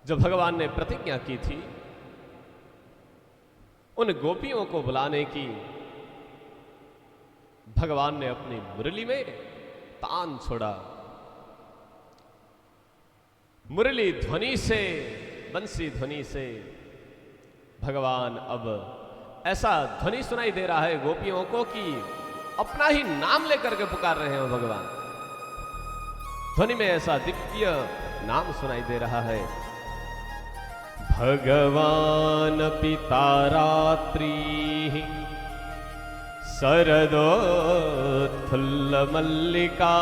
जो भगवान ने प्रतिज्ञा की थी उन गोपियों को बुलाने की, भगवान ने अपनी मुरली में तान छोड़ा। मुरली ध्वनि से, बंसी ध्वनि से भगवान अब ऐसा ध्वनि सुनाई दे रहा है गोपियों को कि अपना ही नाम लेकर के पुकार रहे हैं भगवान। ध्वनि में ऐसा दिव्य नाम सुनाई दे रहा है, भगवान पिता रात्रि शरदोत्फुल्ल मल्लिका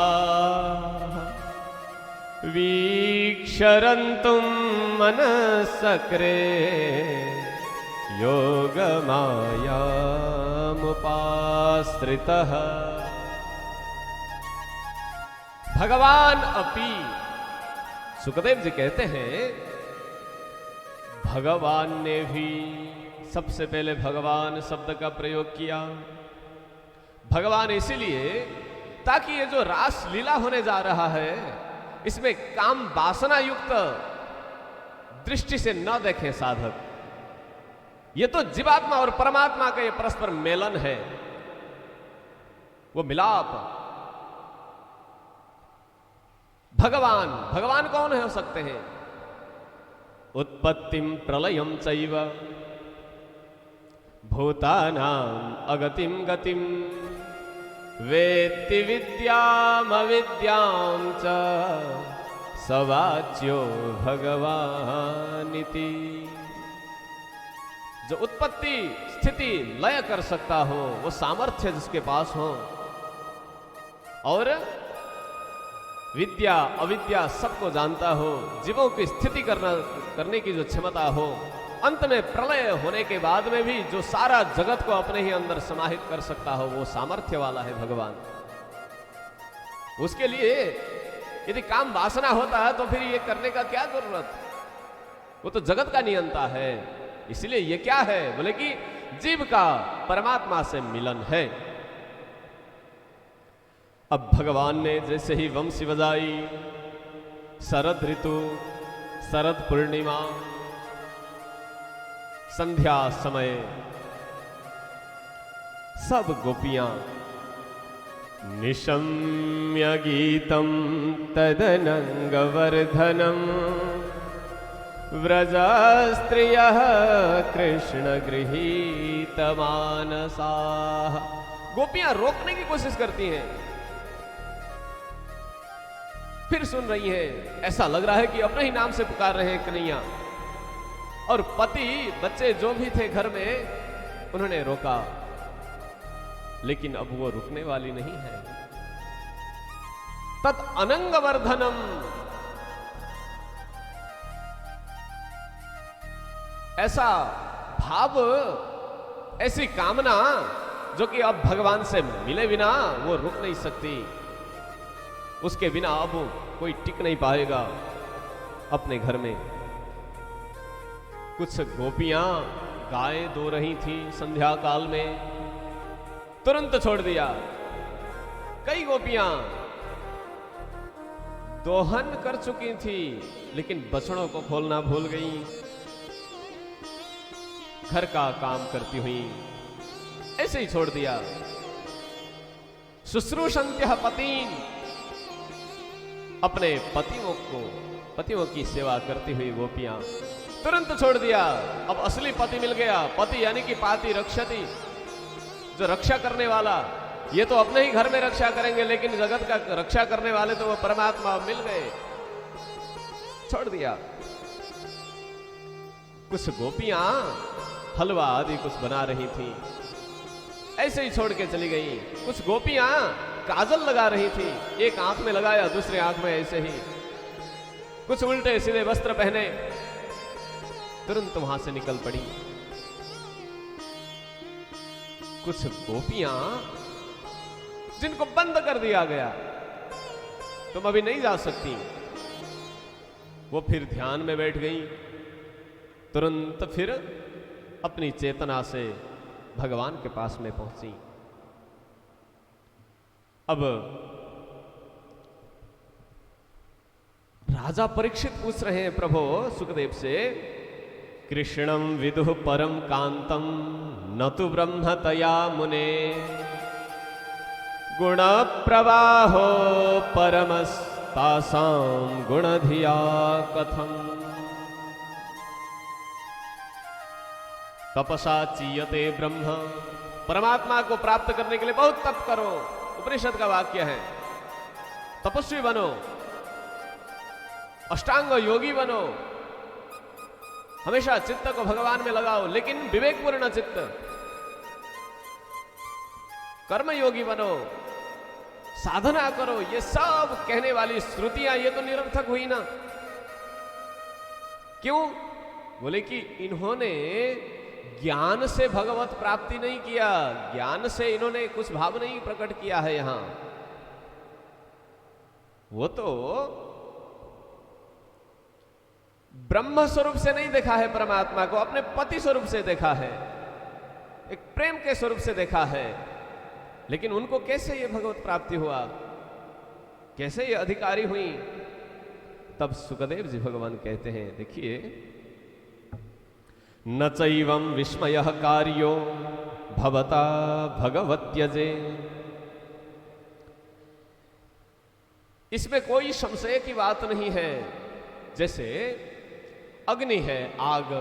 वीक्षरन्तुं मनसक्रे योगमायामुपाश्रितः। भगवान अपि, सुखदेव जी कहते हैं भगवान ने भी सबसे पहले भगवान शब्द का प्रयोग किया। भगवान इसीलिए ताकि ये जो रास लीला होने जा रहा है इसमें काम वासना युक्त दृष्टि से न देखें साधक। ये तो जीवात्मा और परमात्मा का ये परस्पर मेलन है, वो मिलाप। भगवान, भगवान कौन है हो सकते हैं? उत्पत्तिम प्रलयम चैव भूतानां अगतिम गतिम वेत्ति विद्याम अविद्यां च सवाच्यो भगवानिति। जो उत्पत्ति स्थिति लय कर सकता हो, वो सामर्थ्य जिसके पास हो, और विद्या अविद्या सबको जानता हो, जीवों की स्थिति करने की जो क्षमता हो, अंत में प्रलय होने के बाद में भी जो सारा जगत को अपने ही अंदर समाहित कर सकता हो, वो सामर्थ्य वाला है भगवान। उसके लिए यदि काम वासना होता है तो फिर ये करने का क्या जरूरत? वो तो जगत का नियंता है। इसलिए ये क्या है? बोले कि जीव का परमात्मा से मिलन है। अब भगवान ने जैसे ही वंशी बजाई, शरद ऋतु, शरद पूर्णिमा, संध्या समय, सब गोपियां निशम्य गीतम तदनंगवर्धनम व्रजस्त्रियः कृष्ण गृहीत मानसाः। गोपियां रोकने की कोशिश करती हैं, फिर सुन रही हैं। ऐसा लग रहा है कि अपने ही नाम से पुकार रहे हैं कन्हैया। और पति बच्चे जो भी थे घर में उन्होंने रोका, लेकिन अब वो रुकने वाली नहीं है। तत् अनंगवर्धनम, ऐसा भाव, ऐसी कामना जो कि अब भगवान से मिले बिना वो रुक नहीं सकती। उसके बिना अब कोई टिक नहीं पाएगा अपने घर में। कुछ गोपियां गाय दो रही थी संध्या काल में, तुरंत छोड़ दिया। कई गोपियां दोहन कर चुकी थी लेकिन बछड़ों को खोलना भूल गई। घर का काम करती हुई ऐसे ही छोड़ दिया। शुश्रूषन्त्यः पतीन, अपने पतियों की सेवा करती हुई गोपियां तुरंत छोड़ दिया। अब असली पति मिल गया। पति यानी कि पाति रक्षति, जो रक्षा करने वाला। ये तो अपने ही घर में रक्षा करेंगे, लेकिन जगत का रक्षा करने वाले तो वो परमात्मा मिल गए। छोड़ दिया। कुछ गोपियां हलवा आदि कुछ बना रही थी, ऐसे ही छोड़ के चली गई। कुछ गोपियां काजल लगा रही थी, एक आंख में लगाया, दूसरे आंख में ऐसे ही। कुछ उल्टे सीधे वस्त्र पहने, तुरंत वहां से निकल पड़ी। कुछ गोपियां जिनको बंद कर दिया गया, तुम अभी नहीं जा सकती, वो फिर ध्यान में बैठ गई। तुरंत फिर अपनी चेतना से भगवान के पास में पहुंची। अब राजा परीक्षित पूछ रहे हैं प्रभु सुखदेव से, कृष्णम विदुः परम कांतम न तु ब्रह्मतया मुने गुण प्रवाहो परमस्तासां गुणधिया कथम तपसा चीयते ब्रह्म। परमात्मा को प्राप्त करने के लिए बहुत तप करो, उपनिषद का वाक्य है। तपस्वी बनो, अष्टांग योगी बनो, हमेशा चित्त को भगवान में लगाओ, लेकिन विवेकपूर्ण चित्त। कर्म योगी बनो, साधना करो। ये सब कहने वाली श्रुतियां ये तो निरर्थक हुई ना। क्यों? बोले कि इन्होंने ज्ञान से भगवत प्राप्ति नहीं किया, ज्ञान से इन्होंने कुछ भाव नहीं प्रकट किया है यहां। वो तो ब्रह्म स्वरूप से नहीं देखा है परमात्मा को, अपने पति स्वरूप से देखा है, एक प्रेम के स्वरूप से देखा है। लेकिन उनको कैसे ये भगवत प्राप्ति हुआ, कैसे ये अधिकारी हुई? तब सुखदेव जी भगवान कहते हैं, देखिए, न चैवं विस्मयः कार्यो भवता भगवत्यजे। इसमें कोई संशय की बात नहीं है। जैसे अग्नि है, आग,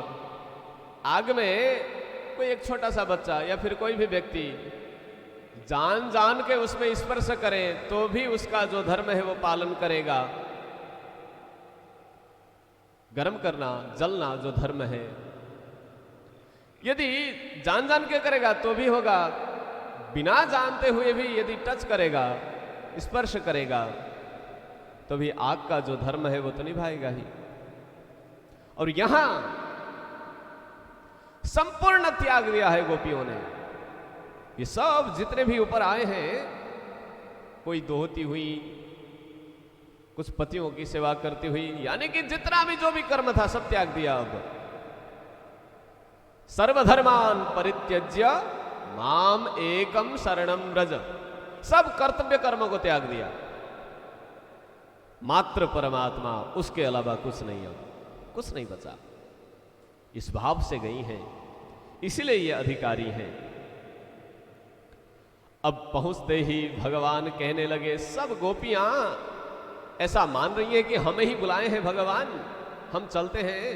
आग में कोई एक छोटा सा बच्चा या फिर कोई भी व्यक्ति जान जान के उसमें स्पर्श करे तो भी उसका जो धर्म है वो पालन करेगा। गर्म करना, जलना जो धर्म है, यदि जान जान के करेगा तो भी होगा, बिना जानते हुए भी यदि टच करेगा, स्पर्श करेगा, तो भी आग का जो धर्म है वो तो निभाएगा ही। और यहां संपूर्ण त्याग दिया है गोपियों ने। ये सब जितने भी ऊपर आए हैं, कोई दोहती हुई, कुछ पतियों की सेवा करती हुई, यानी कि जितना भी जो भी कर्म था सब त्याग दिया। अब सर्वधर्मान परित्यज्य माम एकम शरणम व्रज, सब कर्तव्य कर्म को त्याग दिया, मात्र परमात्मा, उसके अलावा कुछ नहीं, अब कुछ नहीं बचा। इस भाव से गई हैं, इसलिए ये अधिकारी हैं। अब पहुंचते ही भगवान कहने लगे, सब गोपियां ऐसा मान रही हैं कि हमें ही बुलाए हैं भगवान, हम चलते हैं,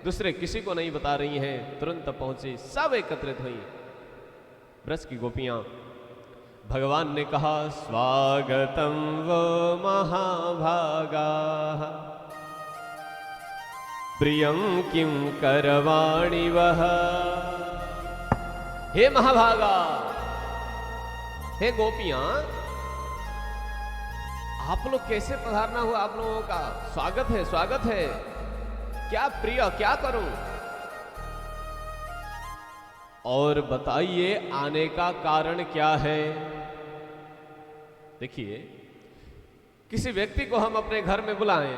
दूसरे किसी को नहीं बता रही हैं। तुरंत पहुंची, सब एकत्रित हुई ब्रज की गोपियां। भगवान ने कहा, स्वागतम वो महाभागा प्रियं किं करवाणि वह। हे महाभागा, हे गोपियां, आप लोग कैसे पधारना हुआ? आप लोगों का स्वागत है, स्वागत है। क्या प्रिय, क्या करूं? और बताइए आने का कारण क्या है? देखिए, किसी व्यक्ति को हम अपने घर में बुलाएं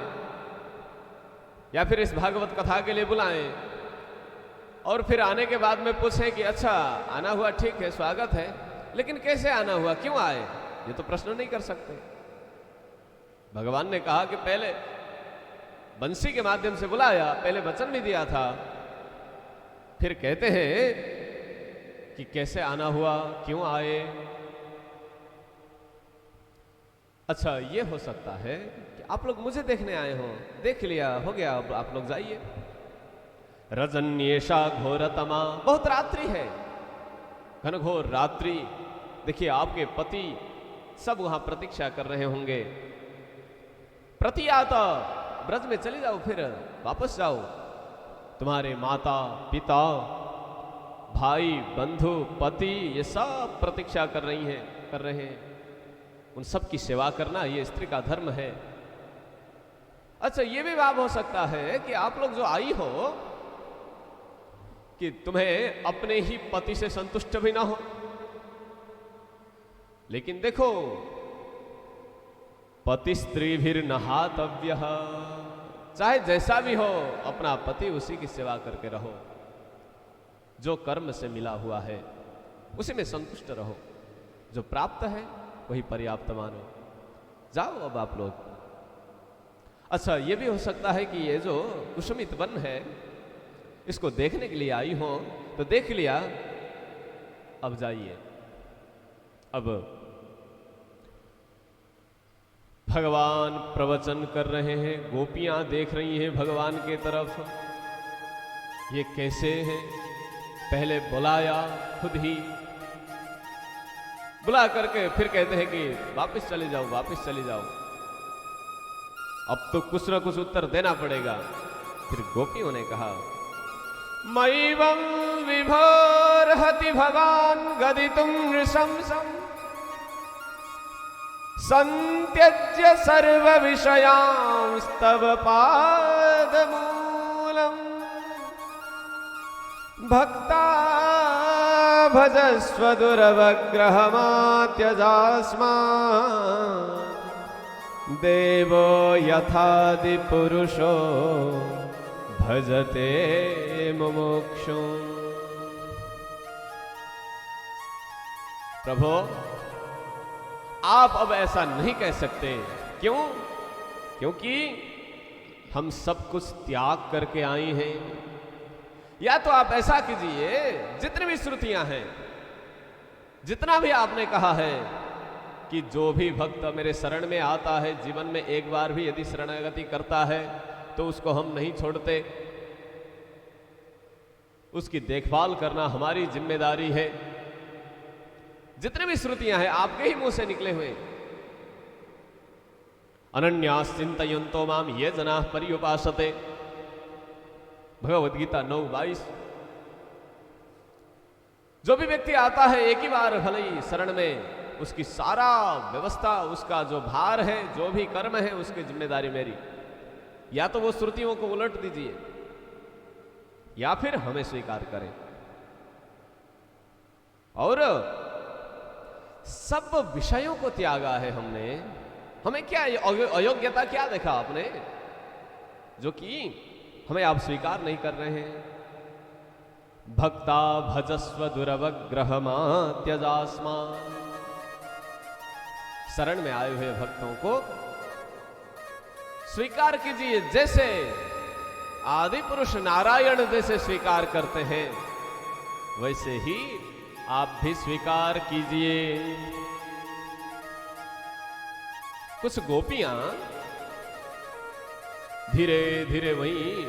या फिर इस भागवत कथा के लिए बुलाएं और फिर आने के बाद में पूछें कि अच्छा आना हुआ, ठीक है, स्वागत है, लेकिन कैसे आना हुआ, क्यों आए? ये तो प्रश्न नहीं कर सकते। भगवान ने कहा कि पहले बंसी के माध्यम से बुलाया, पहले वचन भी दिया था, फिर कहते हैं कि कैसे आना हुआ, क्यों आए। अच्छा, ये हो सकता है कि आप लोग मुझे देखने आए हो, देख लिया, हो गया, अब आप लोग जाइए। रजन्येषा घोरतमा, बहुत रात्रि है, घनघोर रात्रि। देखिए, आपके पति सब वहां प्रतीक्षा कर रहे होंगे। प्रतियात, ब्रज में चले जाओ, फिर वापस जाओ। तुम्हारे माता पिता, भाई बंधु, पति, ये सब प्रतीक्षा कर रहे हैं। उन सब की सेवा करना ये स्त्री का धर्म है। अच्छा, ये भी भाव हो सकता है कि आप लोग जो आई हो कि तुम्हें अपने ही पति से संतुष्ट भी ना हो, लेकिन देखो, पति स्त्री भी नहातव्य, चाहे जैसा भी हो, अपना पति उसी की सेवा करके रहो। जो कर्म से मिला हुआ है उसी में संतुष्ट रहो, जो प्राप्त है वही पर्याप्त मानो। जाओ अब आप लोग। अच्छा, ये भी हो सकता है कि ये जो कुसुमित वन है इसको देखने के लिए आई हो, तो देख लिया, अब जाइए। अब भगवान प्रवचन कर रहे हैं, गोपियां देख रही हैं भगवान के तरफ, ये कैसे हैं। पहले बुलाया, खुद ही बुला करके फिर कहते हैं कि वापस चले जाओ, वापस चले जाओ। अब तो कुछ ना कुछ उत्तर देना पड़ेगा। फिर गोपियों ने कहा, मयिवं विभोर्हति भवान गदितुं नृशंसम् संत्यज्य सर्व विषयांस्तव पादमूलम् भक्ता भजस्व दुरवग्रहमात्यजास्मात् देवो यथादि पुरुषो भजते मुमुक्षु। प्रभु, आप अब ऐसा नहीं कह सकते। क्यों? क्योंकि हम सब कुछ त्याग करके आए हैं। या तो आप ऐसा कीजिए, जितनी भी श्रुतियां हैं, जितना भी आपने कहा है कि जो भी भक्त मेरे शरण में आता है, जीवन में एक बार भी यदि शरणागति करता है तो उसको हम नहीं छोड़ते, उसकी देखभाल करना हमारी जिम्मेदारी है। जितनी भी श्रुतियां हैं आपके ही मुंह से निकले हुए। अनन्यास चिंतयन्तो माम ये जनाः पर्युपासते, भगवद गीता 9:22। जो भी व्यक्ति आता है एक ही बार भले ही शरण में, उसकी सारा व्यवस्था, उसका जो भार है, जो भी कर्म है, उसकी जिम्मेदारी मेरी। या तो वो श्रुतियों को उलट दीजिए या फिर हमें स्वीकार करें। और सब विषयों को त्यागा है हमने। हमें क्या अयोग्यता क्या देखा आपने जो कि हमें आप स्वीकार नहीं कर रहे हैं। भक्ता भजस्व दुरवग्रहमात्यजास्मा, शरण में आए हुए भक्तों को स्वीकार कीजिए। जैसे आदि पुरुष नारायण जैसे स्वीकार करते हैं, वैसे ही आप भी स्वीकार कीजिए। कुछ गोपियां धीरे धीरे वहीं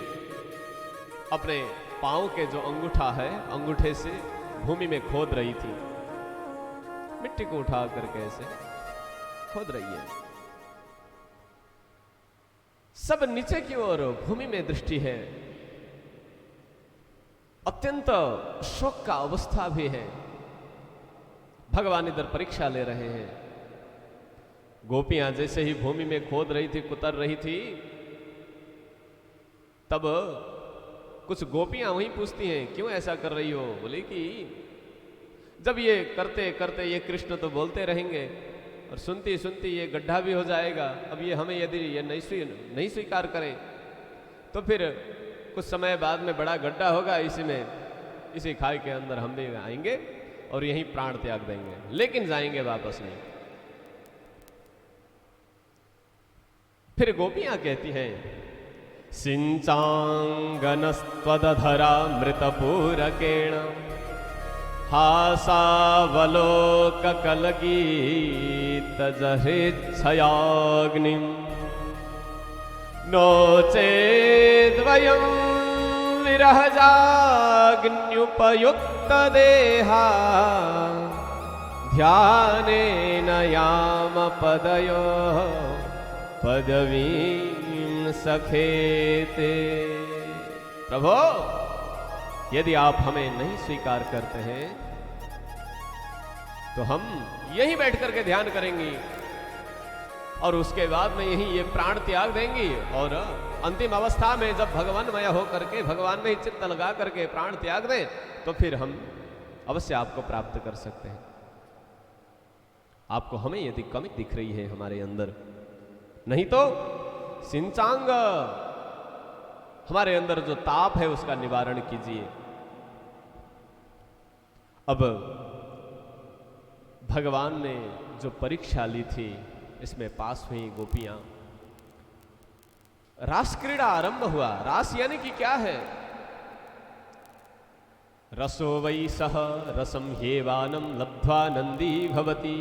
अपने पांव के जो अंगूठा है, अंगूठे से भूमि में खोद रही थी। मिट्टी को उठा करके ऐसे खोद रही है। सब नीचे की ओर भूमि में दृष्टि है। अत्यंत शोक का अवस्था भी है। भगवान इधर परीक्षा ले रहे हैं। गोपियां जैसे ही भूमि में खोद रही थी, कुतर रही थी, तब कुछ गोपियां वहीं पूछती हैं, क्यों ऐसा कर रही हो? बोले कि जब ये करते करते ये कृष्ण तो बोलते रहेंगे और सुनती सुनती ये गड्ढा भी हो जाएगा। अब ये हमें यदि ये नहीं स्वीकार करें तो फिर कुछ समय बाद में बड़ा गड्ढा होगा, इसी खाई के अंदर हम भी आएंगे और यहीं प्राण त्याग देंगे, लेकिन जाएंगे वापस नहीं। फिर गोपियां कहती हैं, सिंचांगनस्त्वदधरा मृतपूरकेण हासावलोककलगीतजहृच्छयाग्निं नो चेद्वयं विरहजाग्न्युपयुक्तदेहा ध्यानेन यामपदयोः पदवीं सखेते। प्रभो, यदि आप हमें नहीं स्वीकार करते हैं तो हम यहीं बैठ करके ध्यान करेंगे और उसके बाद में यही ये प्राण त्याग देंगी। और अंतिम अवस्था में जब भगवानमय हो करके, भगवान में ही चित्त लगा करके प्राण त्याग दें, तो फिर हम अवश्य आपको प्राप्त कर सकते हैं। आपको हमें यदि कमी दिख रही है हमारे अंदर, नहीं तो सिंचांग हमारे अंदर जो ताप है उसका निवारण कीजिए। अब भगवान ने जो परीक्षा ली थी, इसमें पास हुई गोपियां। रास क्रीड़ा आरंभ हुआ। रास यानी कि क्या है? रसो वै सह रसम ह्येवानं लब्ध्वा नंदी भवति।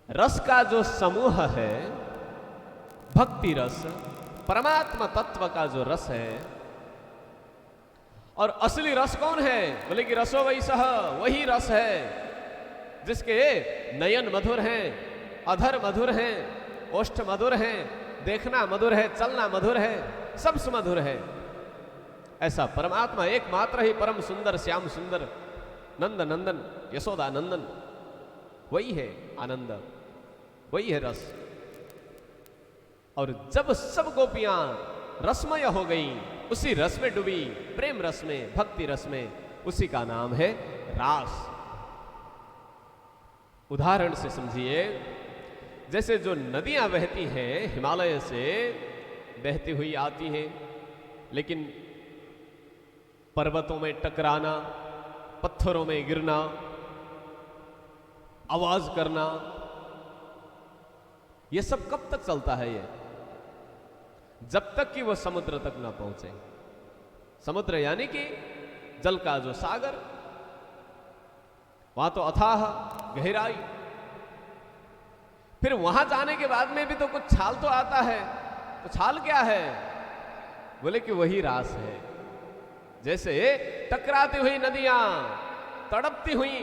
रस का जो समूह है, भक्ति रस, परमात्मा तत्व का जो रस है, और असली रस कौन है? बोले कि रसो वै सह, वही रस है जिसके नयन मधुर हैं, अधर मधुर हैं, ओष्ठ मधुर हैं, देखना मधुर है, चलना मधुर है, सब सुमधुर है। ऐसा परमात्मा एकमात्र ही परम सुंदर, श्याम सुंदर, नंद नंदन, यशोदा नंदन, वही है आनंद, वही है रस। और जब सब गोपियां रसमय हो गई, उसी रस में डूबी, प्रेम रस में, भक्ति रस में, उसी का नाम है रास। उदाहरण से समझिए, जैसे जो नदियां बहती हैं, हिमालय से बहती हुई आती हैं, लेकिन पर्वतों में टकराना, पत्थरों में गिरना, आवाज करना, यह सब कब तक चलता है? ये जब तक कि वह समुद्र तक ना पहुंचे। समुद्र यानी कि जल का जो सागर, वहां तो अथाह गहराई। फिर वहां जाने के बाद में भी तो कुछ छाल तो आता है। तो छाल क्या है? बोले कि वही रास है। जैसे टकराती हुई नदियां तड़पती हुई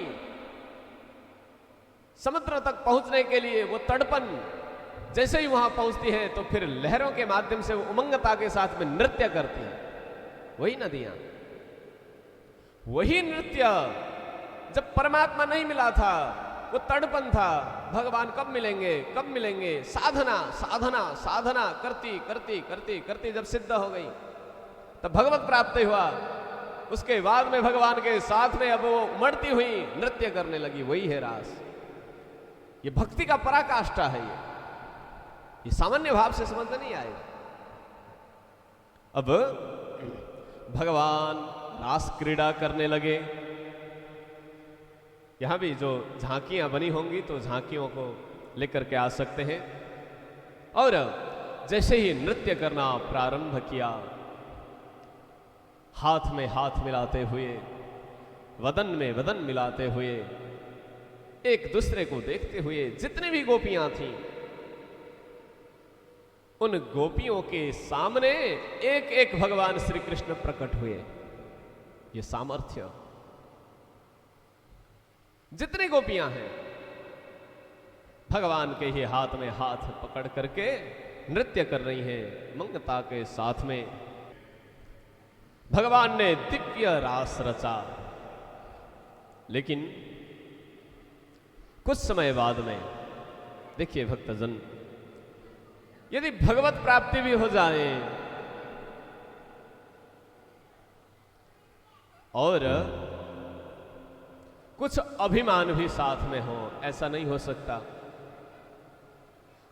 समुद्र तक पहुंचने के लिए, वो तड़पन जैसे ही वहां पहुंचती है तो फिर लहरों के माध्यम से वो उमंगता के साथ में नृत्य करती है। वही नदियां, वही नृत्य जब परमात्मा नहीं मिला था, वो तड़पन था, भगवान कब मिलेंगे, कब मिलेंगे। साधना साधना साधना करती करती करती करती जब सिद्ध हो गई, तब भगवत प्राप्ति हुआ। उसके बाद में भगवान के साथ में अब वो उमड़ती हुई नृत्य करने लगी। वही है रास। ये भक्ति का पराकाष्ठा है। ये सामान्य भाव से समझ में नहीं आएगा। अब भगवान रास क्रीड़ा करने लगे। यहां भी जो झांकियां बनी होंगी तो झांकियों को लेकर के आ सकते हैं। और जैसे ही नृत्य करना प्रारंभ किया, हाथ में हाथ मिलाते हुए, वदन में वदन मिलाते हुए, एक दूसरे को देखते हुए, जितनी भी गोपियां थीं, उन गोपियों के सामने एक एक भगवान श्री कृष्ण प्रकट हुए। ये सामर्थ्य, जितनी गोपियां हैं भगवान के ही हाथ में हाथ पकड़ करके नृत्य कर रही हैं मंगता के साथ में। भगवान ने दिव्य रास रचा। लेकिन कुछ समय बाद में देखिए भक्तजन, यदि भगवत प्राप्ति भी हो जाए और कुछ अभिमान भी साथ में हो, ऐसा नहीं हो सकता।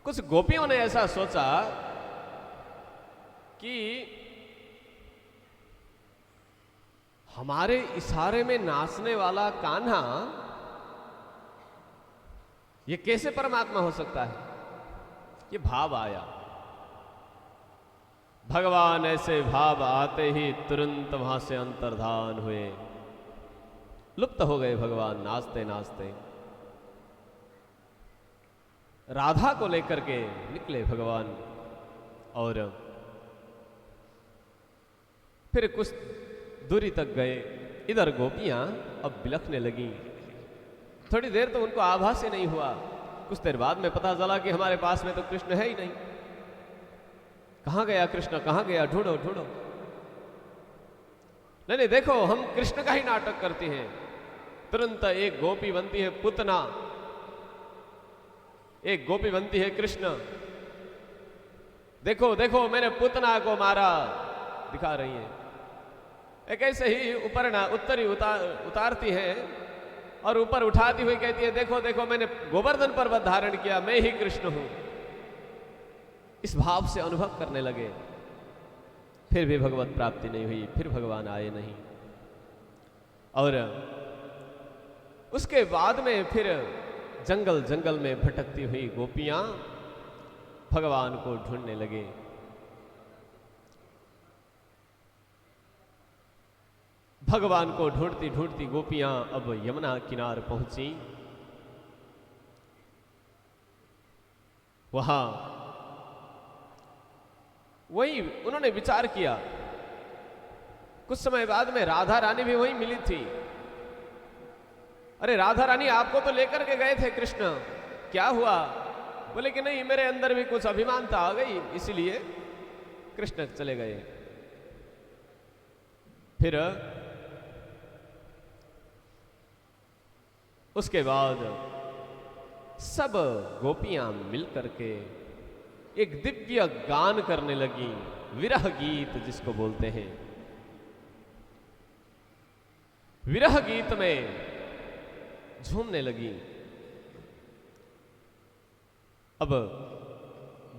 कुछ गोपियों ने ऐसा सोचा कि हमारे इशारे में नाचने वाला कान्हा, ये कैसे परमात्मा हो सकता है? ये भाव आया। भगवान ऐसे भाव आते ही तुरंत वहां से अंतर्धान हुए, लुप्त हो गए भगवान नाचते नाचते। राधा को लेकर के निकले भगवान और फिर कुछ दूरी तक गए। इधर गोपियां अब बिलखने लगी। थोड़ी देर तो उनको आभास ही नहीं हुआ। कुछ देर बाद में पता चला कि हमारे पास में तो कृष्ण है ही नहीं। कहां गया कृष्ण, कहां गया, ढूंढो ढूंढो। नहीं देखो, हम कृष्ण का ही नाटक करते हैं। तुरंत एक गोपी बनती है पुतना, एक गोपी बनती है कृष्ण। देखो देखो, मैंने पुतना को मारा, दिखा रही है। एक ऐसे ही ऊपर ना उत्तरी उतारती है और ऊपर उठाती हुई कहती है, देखो देखो, मैंने गोवर्धन पर्वत धारण किया, मैं ही कृष्ण हूं। इस भाव से अनुभव करने लगे। फिर भी भगवत प्राप्ति नहीं हुई, फिर भगवान आए नहीं। और उसके बाद में फिर जंगल जंगल में भटकती हुई गोपियां भगवान को ढूंढने लगे। भगवान को ढूंढती ढूंढती गोपियां अब यमुना किनार पहुंची। वहां वही उन्होंने विचार किया। कुछ समय बाद में राधा रानी भी वहीं मिली थी। अरे राधा रानी, आपको तो लेकर के गए थे कृष्ण, क्या हुआ? बोले कि नहीं, मेरे अंदर भी कुछ अभिमानता आ गई, इसलिए कृष्ण चले गए। फिर उसके बाद सब गोपियां मिलकर के एक दिव्य गान करने लगी, विरह गीत जिसको बोलते हैं। विरह गीत में झूमने लगी। अब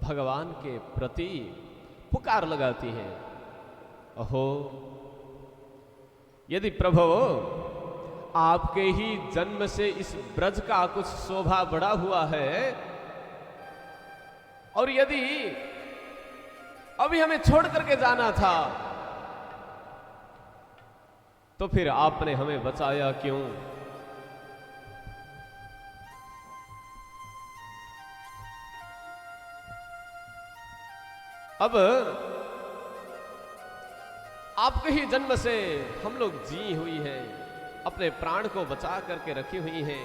भगवान के प्रति पुकार लगाती हैं, अहो यदि प्रभु आपके ही जन्म से इस ब्रज का कुछ शोभा बढ़ा हुआ है, और यदि अभी हमें छोड़ करके जाना था, तो फिर आपने हमें बचाया क्यों? अब आपके ही जन्म से हम लोग जी हुई हैं, अपने प्राण को बचा करके रखी हुई हैं,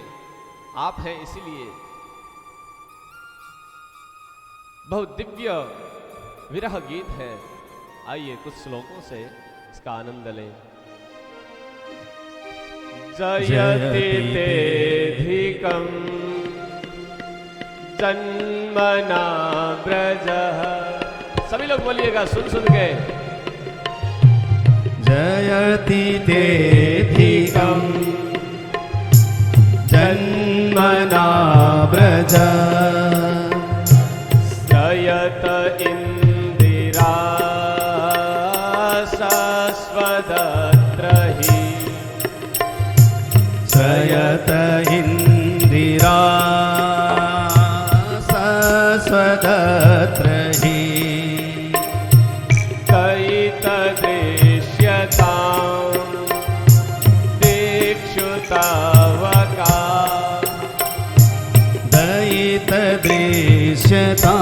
आप हैं इसीलिए। बहुत दिव्य विरह गीत है। आइए कुछ श्लोकों से इसका आनंद लें। जयति तेधिकं जन्मना ब्रजः। सभी लोग बोलिएगा सुन सुन के। जयति तेधिकं जन्मना ब्रजः जयत इंदिरा सस्वदत्रहि। जयत इंदिरा सस्वदत्रहि। दयितदृश्यता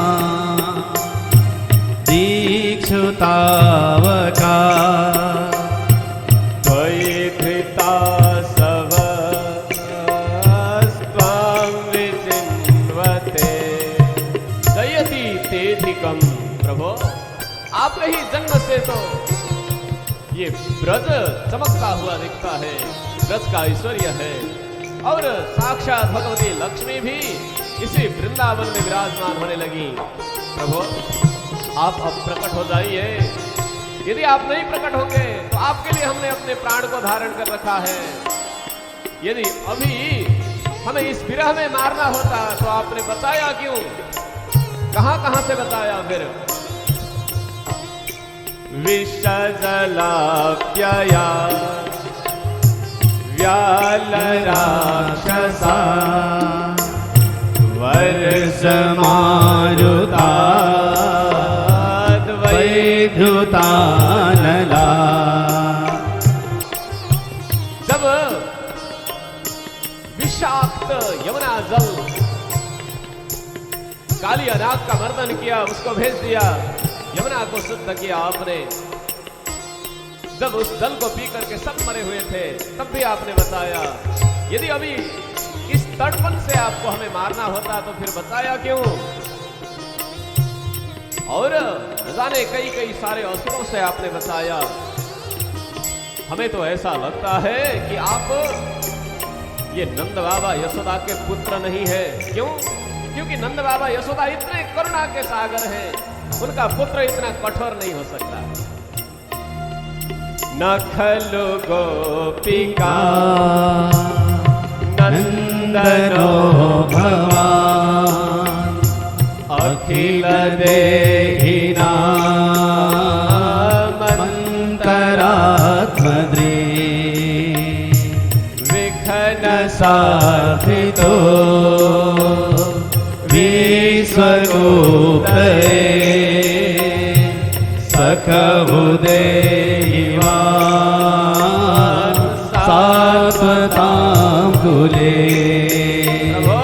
दीक्षुतावका। त्वयि धृता सवस्त्वां विचिन्वते। जयति तेधिकं। प्रभो आपके ही जन्म से तो ये ब्रज चमकता हुआ दिखता है, ब्रज का ऐश्वर्य है। और साक्षात भगवती लक्ष्मी भी इसी वृंदावन में विराजमान होने लगी। प्रभु आप अब प्रकट हो जाइए। यदि आप नहीं प्रकट होंगे तो आपके लिए हमने अपने प्राण को धारण कर रखा है। यदि अभी हमें इस विरह में मारना होता तो आपने बताया क्यों? कहां कहां से बताया? फिर विषजलाप्यया व्यालराक्षसा वर्षमारुता वैधुतानला। जब विषाक्त यमुना जल काली अनाग का मर्दन किया, उसको भेज दिया, यमुना को शुद्ध किया आपने। जब उस जल को पी करके सब मरे हुए थे, तब भी आपने बताया। यदि अभी इस तड़पन से आपको हमें मारना होता तो फिर बताया क्यों? और जाने कई कई सारे असुरों से आपने बताया। हमें तो ऐसा लगता है कि आप ये नंद बाबा यशोदा के पुत्र नहीं है। क्यों? क्योंकि नंद बाबा यशोदा इतने करुणा के सागर हैं, उनका पुत्र इतना कठोर नहीं हो सकता। न खलु गोपिका नंदनो भवान् अखिल देहिना मंतरात्मद्रे। विघ्न साधितो विश्वगुणनिधे सूत्रे सकहुदेवान् सात्वताम्बुले। प्रभु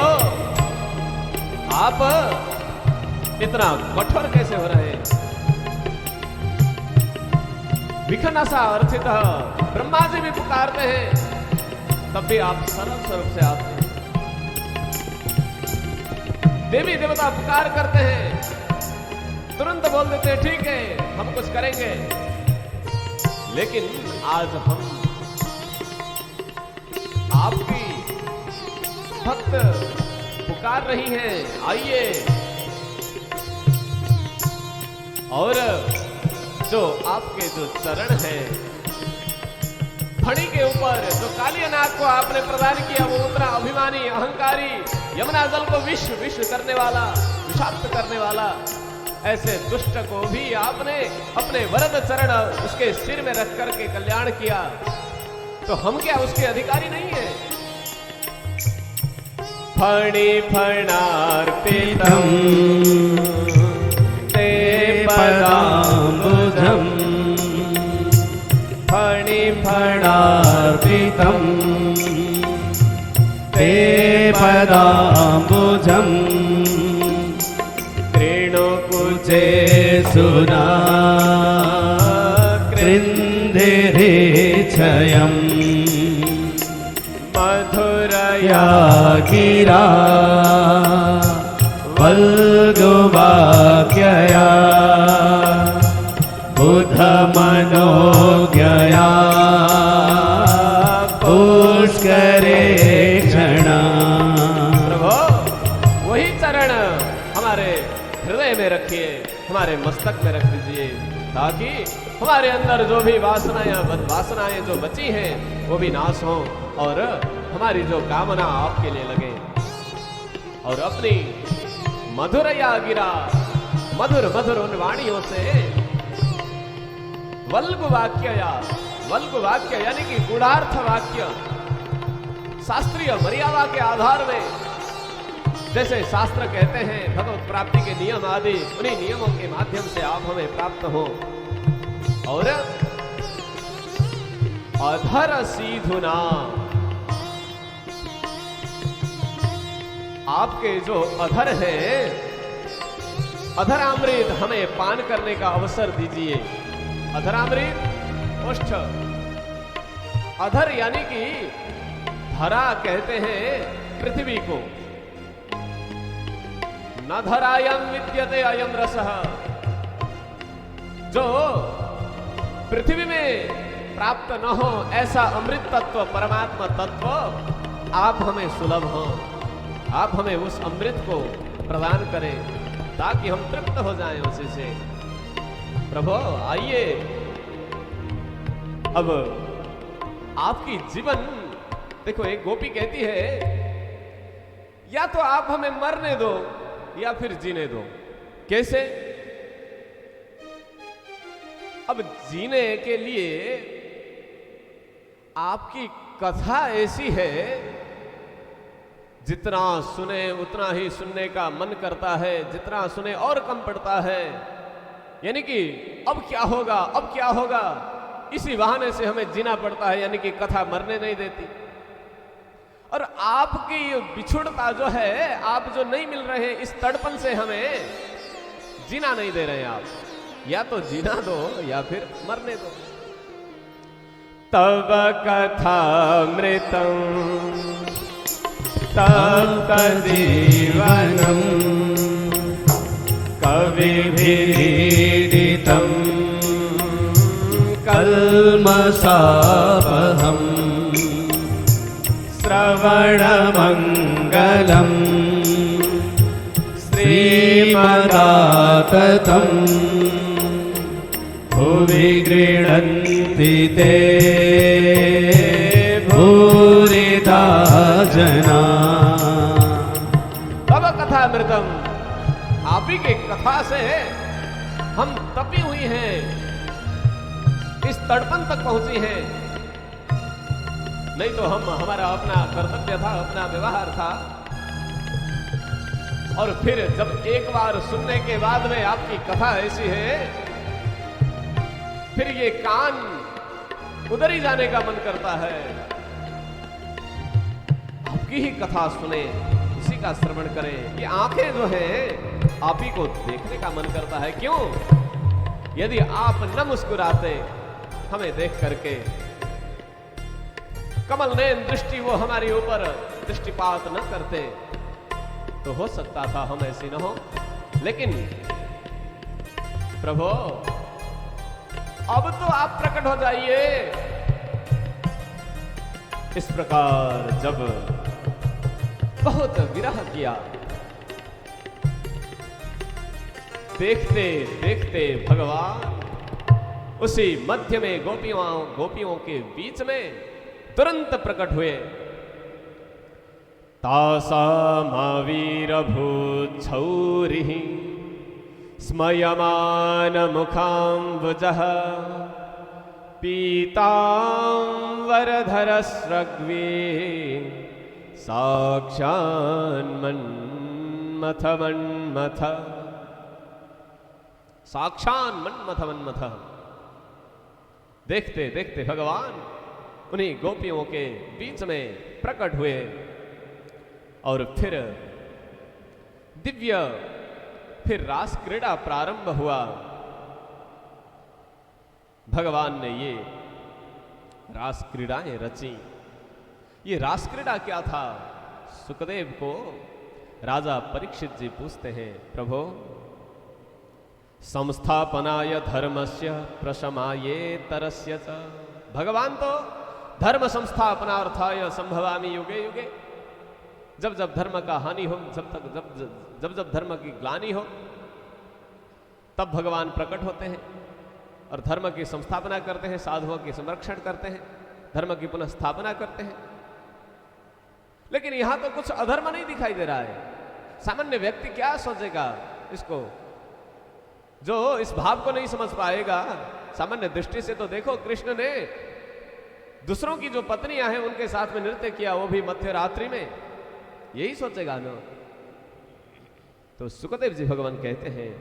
आप इतना कठोर कैसे हो रहे हैं? विघ्नसा अर्थितः ब्रह्मा जी भी पुकारते हैं, तब भी आप सरल स्वरूप से आते हैं। देवी देवता पुकार करते हैं, तुरंत बोल देते हैं ठीक है हम कुछ करेंगे। लेकिन आज हम आपकी भक्त पुकार रही हैं, आइए। और जो आपके जो चरण हैं, फणी के ऊपर जो कालियानाग को आपने प्रदान किया, वो उतना अभिमानी अहंकारी यमुना जल को विष करने वाला, विषाक्त करने वाला, ऐसे दुष्ट को भी आपने अपने वरद चरण उसके सिर में रख करके कल्याण किया, तो हम क्या उसके अधिकारी नहीं है? फणी फणार्पितम ते पदाम्बुजम् फणी फणार्पितम् ते पदाम्बुजम् कृणुकुचे सुना कृन्दिरेच्छयम् मधुरया गिरा वल्गुवाक्यया बुधमनोज्ञया पुष्करे क्षणा। प्रभु वही चरण हमारे हृदय में रखिए, हमारे मस्तक में रख दीजिए, ताकि हमारे अंदर जो भी वासनाएं जो बची हैं वो भी नाश हो, और हमारी जो कामना आपके लिए लगे। और अपनी मधुरया गिरा, मधुर मधुर उन वाणियों से वल्गु वाक्य यानी कि गूढ़ार्थ वाक्य, शास्त्रीय मर्यादा के आधार में, जैसे शास्त्र कहते हैं भगवत प्राप्ति के नियम आदि, उन्हीं नियमों के माध्यम से आप हमें प्राप्त हो। और अधर सीधुना, आपके जो अधर है, अधरामृत हमें पान करने का अवसर दीजिए। अधरामृत ओष्ठ, अधर यानी कि धरा कहते हैं पृथ्वी को। न धरायम विद्यते अयम रसः, जो पृथ्वी में प्राप्त न हो ऐसा अमृत तत्व, परमात्मा तत्व आप हमें सुलभ हो, आप हमें उस अमृत को प्रदान करें ताकि हम तृप्त हो जाएं उसी से। प्रभु आइए, अब आपकी जीवन देखो, एक गोपी कहती है या तो आप हमें मरने दो या फिर जीने दो। कैसे? अब जीने के लिए आपकी कथा ऐसी है, जितना सुने उतना ही सुनने का मन करता है, जितना सुने और कम पड़ता है। यानी कि अब क्या होगा, अब क्या होगा, इसी बहाने से हमें जीना पड़ता है, यानी कि कथा मरने नहीं देती। और आपकी बिछुड़ता जो है, आप जो नहीं मिल रहे हैं, इस तड़पन से हमें जीना नहीं दे रहे हैं आप। या तो जीना दो या फिर मरने दो। तब कथामृतं तप्त जीवनम् कविभिरीडितं कल्मषापहम् श्रवणमङ्गलम् श्रीमदाततम् भुवि गृह्णन्ति ते भूरिदा जना। तब कथामृतम, आप ही के कथा से हम तपी हुई हैं, इस तड़पन तक पहुंची हैं। नहीं तो हमारा अपना कर्तव्य था, अपना व्यवहार था, और फिर जब एक बार सुनने के बाद में आपकी कथा ऐसी है, फिर ये कान उधर ही जाने का मन करता है, आपकी ही कथा सुने, उसी का श्रवण करें। ये आंखें जो है आप ही को देखने का मन करता है। क्यों? यदि आप न मुस्कुराते हमें देख करके, कमल नयन दृष्टि वो हमारे ऊपर दृष्टिपात न करते, तो हो सकता था हम ऐसे न हो। लेकिन प्रभु अब तो आप प्रकट हो जाइए। इस प्रकार जब बहुत विरह किया, देखते देखते भगवान उसी मध्य में गोपियों के बीच में तुरंत प्रकट हुए। तासामावीरभूच्छौरिः स्मयमानमुखाम्बुजः पीताम्बरधरस्रग्वे साक्षान्मन्मथमन्मथ। साक्षान्मन्मथमन्मथ। देखते देखते भगवान उन्हीं गोपियों के बीच में प्रकट हुए और फिर दिव्य रास क्रीड़ा प्रारंभ हुआ। भगवान ने ये रास क्रीड़ाएं रची। ये रास क्रीड़ा क्या था? सुखदेव को राजा परीक्षित जी पूछते हैं, प्रभु संस्थापनाय धर्मस्य प्रशमाये तरस्य च। भगवान तो धर्म संस्थापनार्थाय संभवामि युगे युगे। जब जब धर्म का हानि हो, जब धर्म की ग्लानि हो, तब भगवान प्रकट होते हैं और धर्म की संस्थापना करते हैं, साधुओं की संरक्षण करते हैं, धर्म की पुनः स्थापना करते हैं। लेकिन यहां तो कुछ अधर्म नहीं दिखाई दे रहा है। सामान्य व्यक्ति क्या सोचेगा इसको? जो इस भाव को नहीं समझ पाएगा, सामान्य दृष्टि से तो देखो, कृष्ण ने दूसरों की जो पत्नियां हैं उनके साथ में नृत्य किया, वो भी मध्य रात्रि में, यही सोचेगा ना। तो सुखदेव जी भगवान कहते हैं,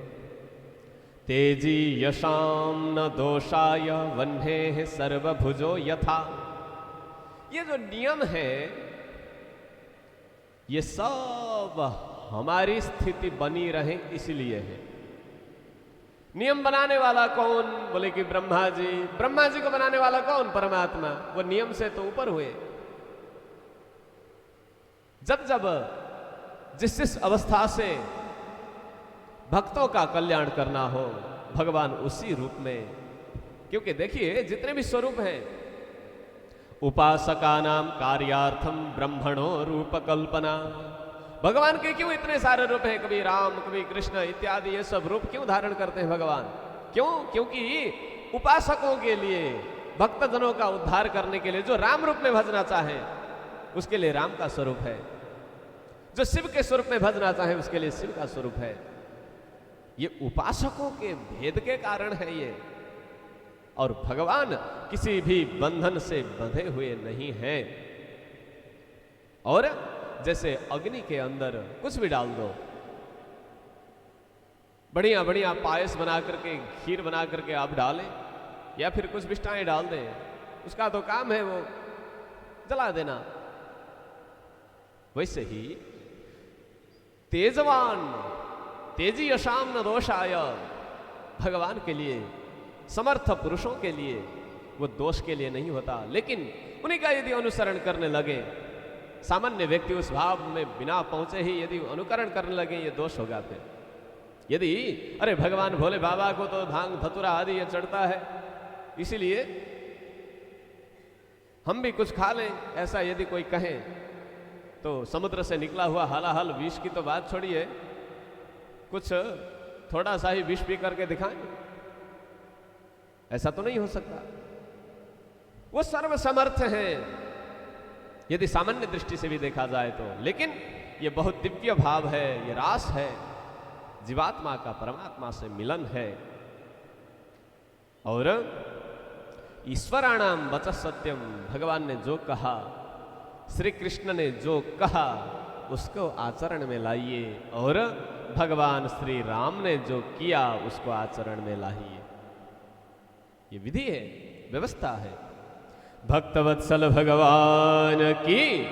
तेजी यशाम न दोषाय वह्ने सर्वभुजो यथा। ये जो नियम है ये सब हमारी स्थिति बनी रहे इसलिए है। नियम बनाने वाला कौन? बोले कि ब्रह्मा जी। ब्रह्मा जी को बनाने वाला कौन? परमात्मा। वो नियम से तो ऊपर हुए। जब जब जिस अवस्था से भक्तों का कल्याण करना हो, भगवान उसी रूप में, क्योंकि देखिए जितने भी स्वरूप हैं, उपासका नाम कार्यार्थम ब्रह्मणो रूप कल्पना। भगवान के क्यों इतने सारे रूप हैं? कभी राम, कभी कृष्ण इत्यादि, ये सब रूप क्यों धारण करते हैं भगवान? क्यों? क्योंकि उपासकों के लिए, भक्तजनों का उद्धार करने के लिए, जो राम रूप में भजना चाहे उसके लिए राम का स्वरूप है, जो शिव के स्वरूप में भजना चाहे उसके लिए शिव का स्वरूप है। ये उपासकों के भेद के कारण है ये। और भगवान किसी भी बंधन से बंधे हुए नहीं हैं। और जैसे अग्नि के अंदर कुछ भी डाल दो, बढ़िया बढ़िया पायस बना करके, खीर बना करके आप डालें, या फिर कुछ विष्टाएं डाल दें, उसका तो काम है वो जला देना। वैसे ही तेजवान, तेजी यशाम न दोषाय, भगवान के लिए, समर्थ पुरुषों के लिए वो दोष के लिए नहीं होता। लेकिन उन्हीं का यदि अनुसरण करने लगे, सामान्य व्यक्ति उस भाव में बिना पहुंचे ही यदि अनुकरण करने लगे, ये दोष होगा। फिर यदि अरे भगवान भोले बाबा को तो भांग धतूरा आदि ये चढ़ता है, इसीलिए हम भी कुछ खा लें, ऐसा यदि कोई कहे, तो समुद्र से निकला हुआ हालाहाल विष की तो बात छोड़िए, कुछ थोड़ा सा ही विष पी करके दिखाएं, ऐसा तो नहीं हो सकता। वो सर्वसमर्थ है यदि सामान्य दृष्टि से भी देखा जाए तो। लेकिन ये बहुत दिव्य भाव है, ये रास है, जीवात्मा का परमात्मा से मिलन है। और ईश्वराणाम वच सत्यम, भगवान ने जो कहा, श्री कृष्ण ने जो कहा, उसको आचरण में लाइए और भगवान श्री राम ने जो किया उसको आचरण में लाइए। ये विधि है, व्यवस्था है। भक्तवत्सल भगवान की